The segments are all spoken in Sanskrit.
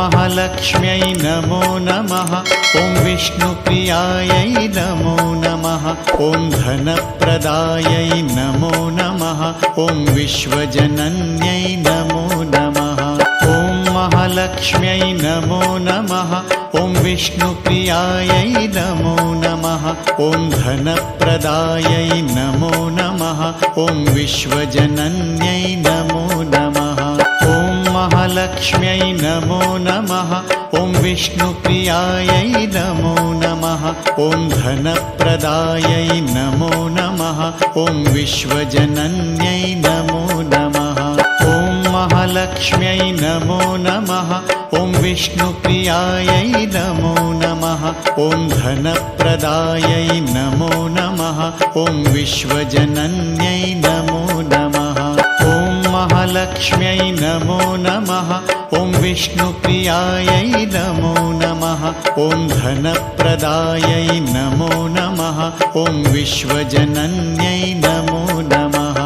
महालक्ष्म्यै नमो नमः। ॐ विष्णुप्रियायै नमो नमः। ॐ धनप्रदायै नमो नमः। ॐ विश्वजनन्यै नमो नमः। ॐ महालक्ष्म्यै नमो नमः। ॐ विष्णुप्रियायै नमो नमः। ॐ धनप्रदायै नमो नमः। ॐ विश्वजनन्यै नमो नमः। ॐ महालक्ष्म्यै नमो नमः। ॐ विष्णुप्रियायै नमो नमः। ॐ धनप्रदायै नमो नमः। ॐ विश्वजनन्यै नमो नमः। ॐ महालक्ष्म्यै नमो नमः। ॐ विष्णुप्रियायै नमो नमः। ॐ धनप्रदायै नमो नमः। ॐ विश्वजनन्यै नमो नमः। ॐ महालक्ष्म्यै नमो नमः। ॐ विष्णुप्रियायै नमो नमः। ॐ धनप्रदायै नमो नमः। ॐ विश्वजनन्यै नमो नमः।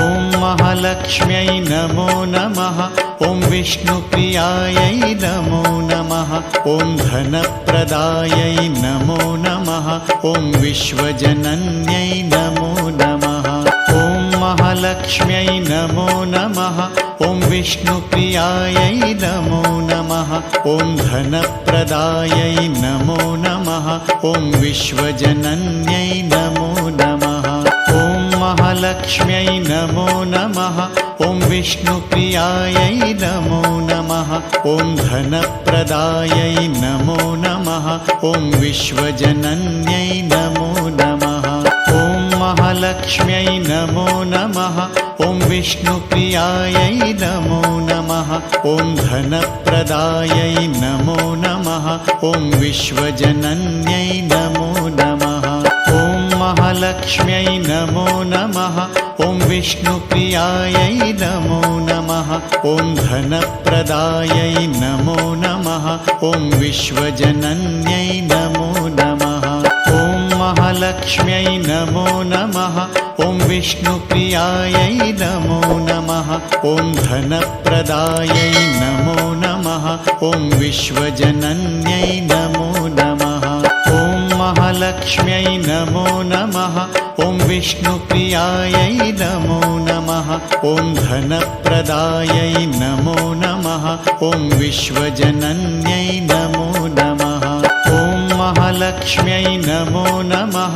ॐ महालक्ष्म्यै नमो नमः। ॐ विष्णुप्रियायै नमो नमः। ॐ धनप्रदायै नमो नमः। ॐ विश्वजनन्यै नमो नमः। ॐ महालक्ष्म्यै नमो नमः। ॐ विष्णुप्रियायै नमो नमः। ॐ धनप्रदायै नमो नमः। ॐ विश्वजनन्यै नमो नमः। ॐ महालक्ष्म्यै नमो नमः। ॐ विष्णुप्रियायै नमो नमः। ॐ धनप्रदायै नमो नमः। ॐ विश्वजनन्यै नमो नमः। ॐ महालक्ष्म्यै नमो नमः। ॐ विष्णुप्रियायै नमो नमः। ॐ धनप्रदायै नमो नमः। ॐ विश्वजनन्यै नमो नमः। ॐ महालक्ष्म्यै नमो नमः। ॐ विष्णुप्रियायै नमो नमः। ॐ धनप्रदायै नमो नमः। ॐ विश्वजनन्यै नमो नमः। ॐ महालक्ष्म्यै नमो नमः। ॐ विष्णुप्रियायै नमो नमः। ॐ धनप्रदायै नमो नमः। ॐ विश्वजनन्यै नमो नमः। ॐ महालक्ष्म्यै नमो नमः। ॐ विष्णुप्रियायै नमो नमः। ॐ धनप्रदायै नमो नमः। ॐ विश्वजनन्यै नमो नमः। ॐ महालक्ष्म्यै नमो नमः।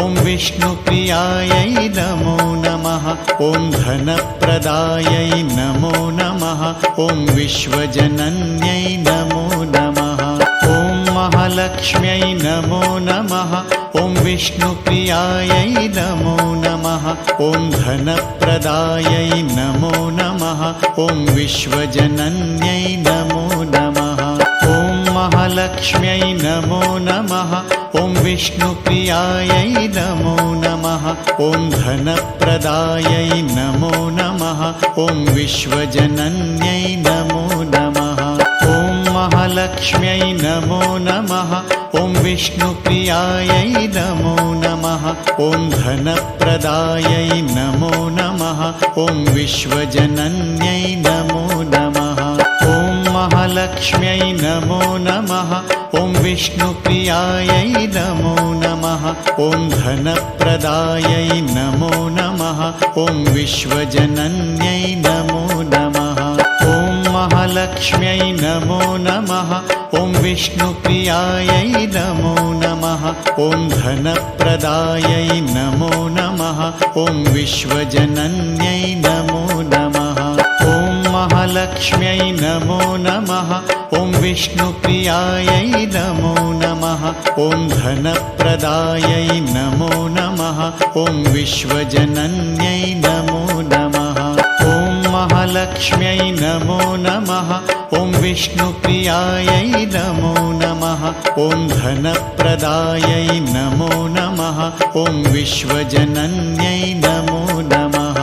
ॐ विष्णुप्रियायै नमो नमः। ॐ धनप्रदायै नमो नमः। ॐ विश्वजनन्यै नमो नमः। ॐ महालक्ष्म्यै नमो नमः। ॐ विष्णुप्रियायै नमो नमः। ॐ धनप्रदायै नमो नमः। ॐ विश्वजनन्यै नमो नमः। ॐ महालक्ष्म्यै नमो नमः। ॐ विष्णुप्रियायै नमो नमः। ॐ धनप्रदायै नमो नमः। ॐ विश्वजनन्यै नमो नमः। ॐ महालक्ष्म्यै नमो नमः। ॐ विष्णुप्रियायै नमो नमः। ॐ धनप्रदायै नमो नमः। ॐ विश्वजनन्यै नमो नमः। ॐ महालक्ष्म्यै नमो नमः। ॐ विष्णुप्रियायै नमो नमः। ॐ धनप्रदायै नमो नमः। ॐ विश्वजनन्यै नमो नमः। ॐ महालक्ष्म्यै नमो नमः। ॐ विष्णुप्रियायै नमो नमः। ॐ धनप्रदायै नमो नमः। ॐ विश्वजनन्यै नमो नमः। ॐ महालक्ष्म्यै नमो नमः। ॐ विष्णुप्रियायै नमो नमः। ॐ धनप्रदायै नमो नमः। ॐ विश्वजनन्यै नमो नमः। ॐ महालक्ष्म्यै नमो नमः। ॐ विष्णुप्रियायै नमो नमः। ॐ धनप्रदायै नमो नमः। ॐ विश्वजनन्यै नमो नमः।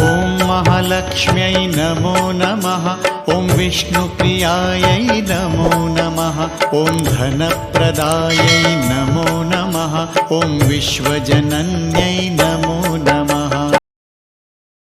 ॐ महालक्ष्म्यै नमो नमः। ॐ विष्णुप्रियायै नमो नमः। ॐ धनप्रदायै नमो नमः। ॐ विश्वजनन्यै नमो नमः।